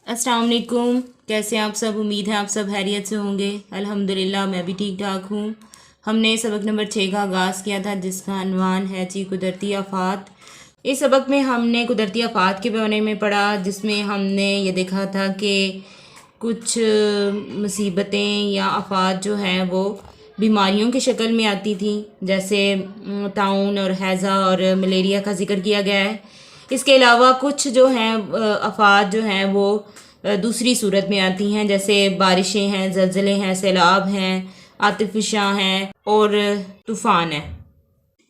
अस्सलाम वालेकुम। कैसे हैं आप सब? उम्मीद है आप सब खैरियत से होंगे। अल्हम्दुलिल्लाह मैं भी ठीक ठाक हूँ। हमने सबक नंबर 6 का आगाज़ किया था जिसका अनवान है जी कुदरती आफ़ात। इस सबक में हमने कुदरती आफ़ात के बारे में पढ़ा, जिसमें हमने ये देखा था कि कुछ मुसीबतें या आफ़ात जो हैं वो बीमारियों की शक्ल में आती थी, जैसे ताउन और हैज़ा और मलेरिया का ज़िक्र किया गया है। इसके अलावा कुछ जो हैं आफ़ात जो हैं वो दूसरी सूरत में आती हैं, जैसे बारिशें हैं, ज़लज़ले हैं, सैलाब हैं, आतिफ़िशां हैं और तूफ़ान है।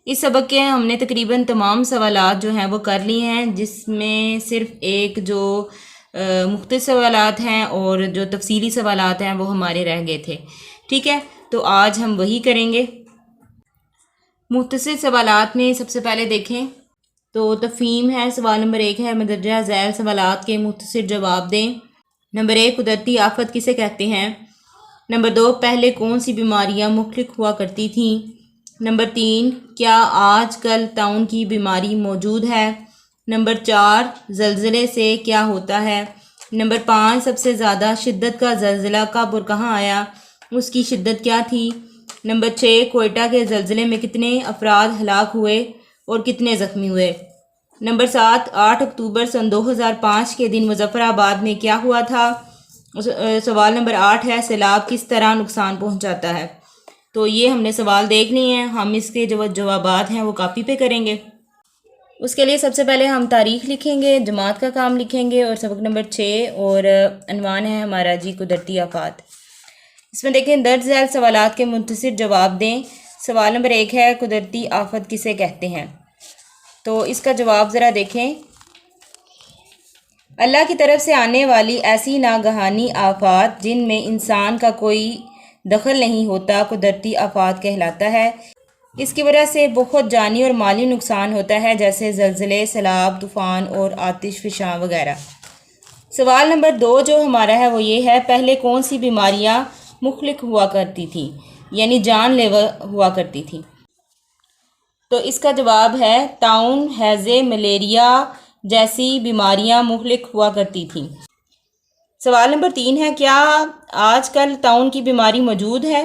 इस सबक के हमने तकरीबन तमाम सवालात जो हैं वो कर लिए हैं, जिसमें सिर्फ़ एक जो मुख्तसर सवालात हैं और जो तफसीली सवालात हैं वो हमारे रह गए थे। ठीक है, तो आज हम वही करेंगे। मुख्तसर सवालात में सबसे पहले देखें तो तफ़हीम है। सवाल नंबर 1 है, मदरजा ज़ैल सवालात के मुख्तसर जवाब दें। नंबर 1, कुदरती आफत किसे कहते हैं। नंबर 2, पहले कौन सी बीमारियां मुख्तलिफ हुआ करती थीं। नंबर 3, क्या आज कल ताउन की बीमारी मौजूद है। नंबर 4, ज़लज़ले से क्या होता है। नंबर 5, सबसे ज़्यादा शिद्दत का ज़लज़ला कब और कहाँ आया, उसकी शिद्दत क्या थी। नंबर 6, कोयटा के ज़लज़ले में कितने अफराद हलाक हुए और कितने ज़ख्मी हुए। नंबर 7, 8 अक्टूबर सन 2005 के दिन मुज़फ़्फ़राबाद में क्या हुआ था। सवाल नंबर 8 है, सैलाब किस तरह नुकसान पहुंचाता है। तो ये हमने सवाल देख लिए हैं, हम इसके जो जवाबात हैं वो कापी पे करेंगे। उसके लिए सबसे पहले हम तारीख़ लिखेंगे, जमात का काम लिखेंगे और सबक नंबर 6 और अनवान है हमारा जी कुदरती आफ़ात। इसमें देखें, दर्ज झैल सवालात के मुख्तसर जवाब दें। सवाल नंबर 1 है, कुदरती आफत किसे कहते हैं। तो इसका जवाब ज़रा देखें। अल्लाह की तरफ से आने वाली ऐसी नागहानी आफात जिनमें इंसान का कोई दखल नहीं होता कुदरती आफात कहलाता है। इसकी वजह से बहुत जानी और माली नुकसान होता है, जैसे ज़लज़ले, सैलाब, तूफ़ान और आतिशफ़िशां वगैरह। सवाल नंबर 2 जो हमारा है वो ये है, पहले कौन सी बीमारियां मुख्तलिफ हुआ करती थी, यानी जानलेवा हुआ करती थी। तो इसका जवाब है ताउन, हैज़े, मलेरिया जैसी बीमारियां मुख्तलिफ हुआ करती थीं। सवाल नंबर 3 है, क्या आजकल ताउन की बीमारी मौजूद है।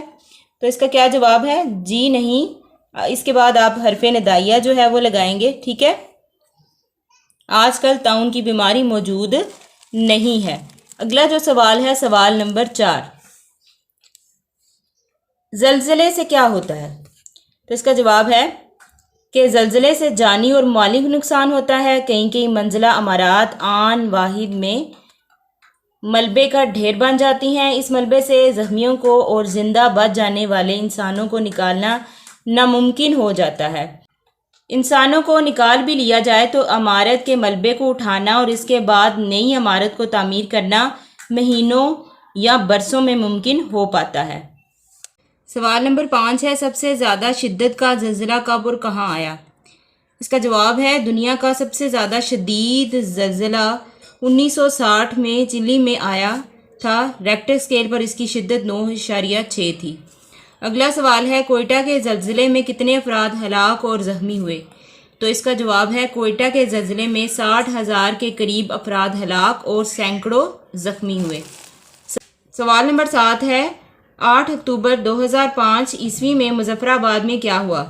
तो इसका क्या जवाब है, जी नहीं। इसके बाद आप हरफ़े निदाइया जो है वो लगाएंगे। ठीक है, आजकल ताउन की बीमारी मौजूद नहीं है। अगला जो सवाल है, सवाल नंबर 4, ज़लज़ले से क्या होता है। तो इसका जवाब है कि ज़लज़ले से जानी और माली नुकसान होता है। कई कई मंजिला अमारात आन वाहिद में मलबे का ढेर बन जाती हैं। इस मलबे से ज़ख्मियों को और ज़िंदा बच जाने वाले इंसानों को निकालना नामुमकिन हो जाता है। इंसानों को निकाल भी लिया जाए तो इमारत के मलबे को उठाना और इसके बाद नई इमारत को तामीर करना महीनों या बरसों में मुमकिन हो पाता है। सवाल नंबर 5 है, सबसे ज़्यादा शिद्दत का ज़लज़ला कब और कहाँ आया। इसका जवाब है, दुनिया का सबसे ज़्यादा शदीद ज़लज़ला 1960 में चिली में आया था। रेक्टर स्केल पर इसकी शिद्दत 9.6 थी। अगला सवाल है, कोयटा के ज़लज़ले में कितने अफराद हलाक और ज़ख्मी हुए। तो इसका जवाब है, कोयटा के ज़लज़ले में 60,000 के करीब अफराद हलाक और सैकड़ों ज़ख्मी हुए। सवाल नंबर 7 है, 8 अक्टूबर 2005 ईस्वी में मुज़फ़्फ़राबाद में क्या हुआ।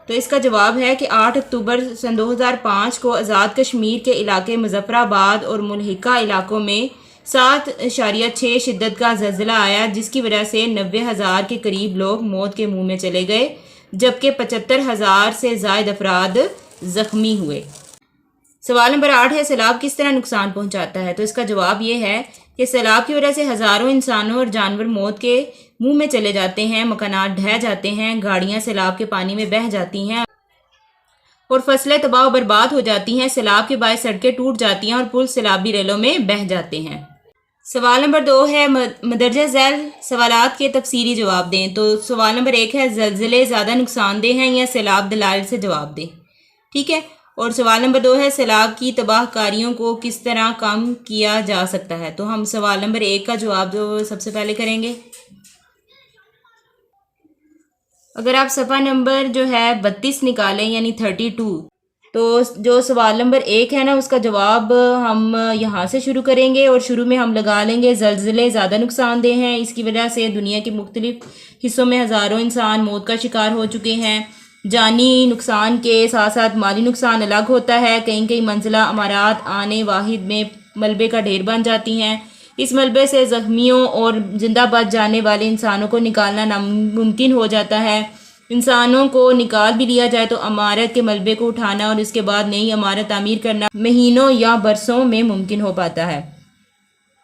तो इसका जवाब है कि 8 अक्टूबर सन 2005 को आज़ाद कश्मीर के इलाके मुज़फ़्फ़राबाद और मुल्हिका इलाकों में 7.6 शिद्दत का ज़लज़ला आया, जिसकी वजह से 90,000 के करीब लोग मौत के मुंह में चले गए, जबकि 75,000 से ज़ायद अफराद ज़ख्मी हुए। सवाल नंबर 8 है, सैलाब किस तरह नुकसान पहुंचाता है। तो इसका जवाब ये है कि सैलाब की वजह से हज़ारों इंसानों और जानवर मौत के मुंह में चले जाते हैं, मकानात ढह जाते हैं, गाड़ियां सैलाब के पानी में बह जाती हैं और फसलें तबाह बर्बाद हो जाती हैं। सैलाब के बायस सड़कें टूट जाती हैं और पुल सैलाबी रेलों में बह जाते हैं। सवाल नंबर 2 है, मदरजा झैल सवालात के तफसीली जवाब दें। तो सवाल नंबर 1 है, ज़लज़ले ज़्यादा नुकसानदेह हैं या सैलाब। दलाइल से जवाब दें। ठीक है, और सवाल नंबर 2 है, सैलाब की तबाहकारियों को किस तरह कम किया जा सकता है। तो हम सवाल नंबर 1 का जवाब जो सबसे पहले करेंगे। अगर आप सफ़ा नंबर जो है 32 निकालें, यानी 32, تو جو سوال نمبر 1 ہے نا اس کا جواب ہم یہاں سے شروع کریں گے، اور شروع میں ہم لگا لیں گے زلزلے زیادہ نقصان دہ ہیں، اس کی وجہ سے دنیا کے مختلف حصوں میں ہزاروں انسان موت کا شکار ہو چکے ہیں۔ جانی نقصان کے ساتھ ساتھ مالی نقصان الگ ہوتا ہے، کئی منزلہ عمارات آنے واحد میں ملبے کا ڈھیر بن جاتی ہیں۔ اس ملبے سے زخمیوں اور زندہ بچ جانے والے انسانوں کو نکالنا ناممکن ہو جاتا ہے۔ انسانوں کو نکال بھی لیا جائے تو عمارت کے ملبے کو اٹھانا اور اس کے بعد نئی عمارت تعمیر کرنا مہینوں یا برسوں میں ممکن ہو پاتا ہے۔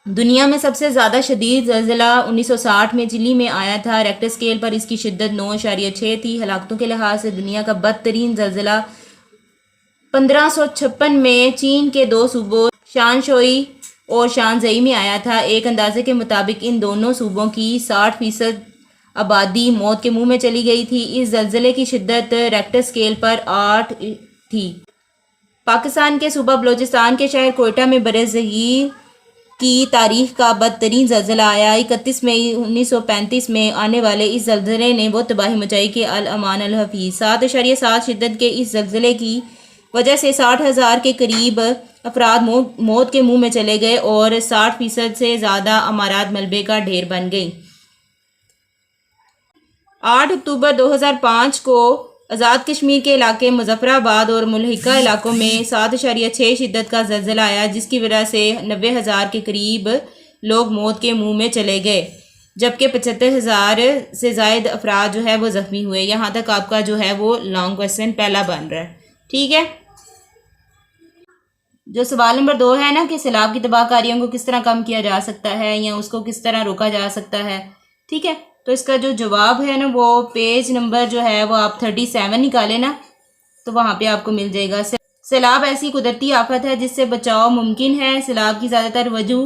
دنیا میں سب سے زیادہ شدید زلزلہ 1960 میں چلی میں آیا تھا۔ ریکٹر اسکیل پر اس کی شدت 9.6 تھی۔ ہلاکتوں کے لحاظ سے دنیا کا بدترین زلزلہ 1556 میں چین کے 2 صوبوں شانشوئی اور شانزئی میں آیا تھا۔ ایک اندازے کے مطابق ان دونوں صوبوں کی 60% آبادی موت کے منہ میں چلی گئی تھی۔ اس زلزلے کی شدت ریکٹر اسکیل پر 8 تھی۔ پاکستان کے صوبہ بلوچستان کے شہر کوئٹہ میں برصغیر کی تاریخ کا بدترین زلزلہ آیا۔ 31 مئی 1935 میں آنے والے اس زلزلے نے وہ تباہی مچائی کہ الامان الحفیظ۔ 7.7 شدت کے اس زلزلے کی وجہ سے 60,000 کے قریب افراد موت کے منہ میں چلے گئے اور 60% سے زیادہ عمارات ملبے کا ڈھیر بن گئی۔ 8 اکتوبر 2005 کو آزاد کشمیر کے علاقے مظفر آباد اور ملحقہ علاقوں میں 7.6 شدت کا زلزلہ آیا، جس کی وجہ سے 90,000 کے قریب لوگ موت کے منہ میں چلے گئے، جبکہ 75,000 سے زائد افراد جو ہے وہ زخمی ہوئے۔ یہاں تک آپ کا جو ہے وہ لانگ کویسچن پہلا بن رہا ہے، ٹھیک ہے۔ جو سوال نمبر 2 ہے نا کہ سیلاب کی تباہ کاریوں کو کس طرح کم کیا جا سکتا ہے یا اس کو کس طرح روکا جا سکتا ہے، ٹھیک ہے، تو اس کا جو جواب ہے نا وہ پیج نمبر جو ہے وہ آپ 37 نکالیں نا تو وہاں پہ آپ کو مل جائے گا۔ سیلاب ایسی قدرتی آفت ہے جس سے بچاؤ ممکن ہے۔ سیلاب کی زیادہ تر وجہ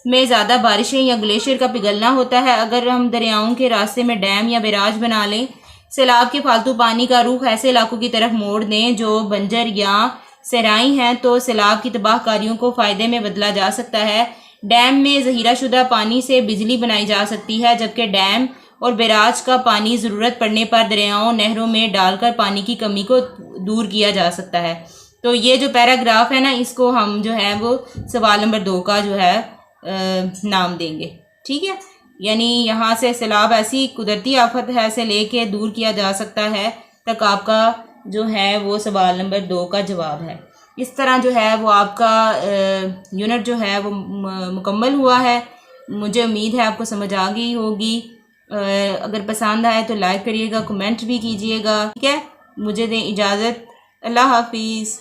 میں زیادہ بارشیں یا گلیشیئر کا پگھلنا ہوتا ہے۔ اگر ہم دریاؤں کے راستے میں ڈیم یا بیراج بنا لیں، سیلاب کے فالتو پانی کا رخ ایسے علاقوں کی طرف موڑ دیں جو بنجر یا صحرائی ہیں تو سیلاب کی تباہ کاریوں کو فائدے میں بدلا جا سکتا ہے۔ ڈیم میں ذخیرہ شدہ پانی سے بجلی بنائی جا سکتی ہے، جبکہ ڈیم اور بیراج کا پانی ضرورت پڑنے پر دریاؤں نہروں میں ڈال کر پانی کی کمی کو دور کیا جا سکتا ہے۔ تو یہ جو پیراگراف ہے نا اس کو ہم جو ہے وہ سوال نمبر 2 کا جو ہے نام دیں گے، ٹھیک ہے۔ یعنی یہاں سے سیلاب ایسی قدرتی آفت ہے سے لے کے دور کیا جا سکتا ہے تک آپ کا جو ہے وہ سوال نمبر 2 کا جواب ہے۔ اس طرح جو ہے وہ آپ کا یونٹ جو ہے وہ مکمل ہوا ہے۔ مجھے امید ہے آپ کو سمجھ آ گئی ہوگی۔ اگر پسند آئے تو لائک کریے گا، کمنٹ بھی کیجیے گا، ٹھیک ہے۔ مجھے دیں اجازت، اللہ حافظ۔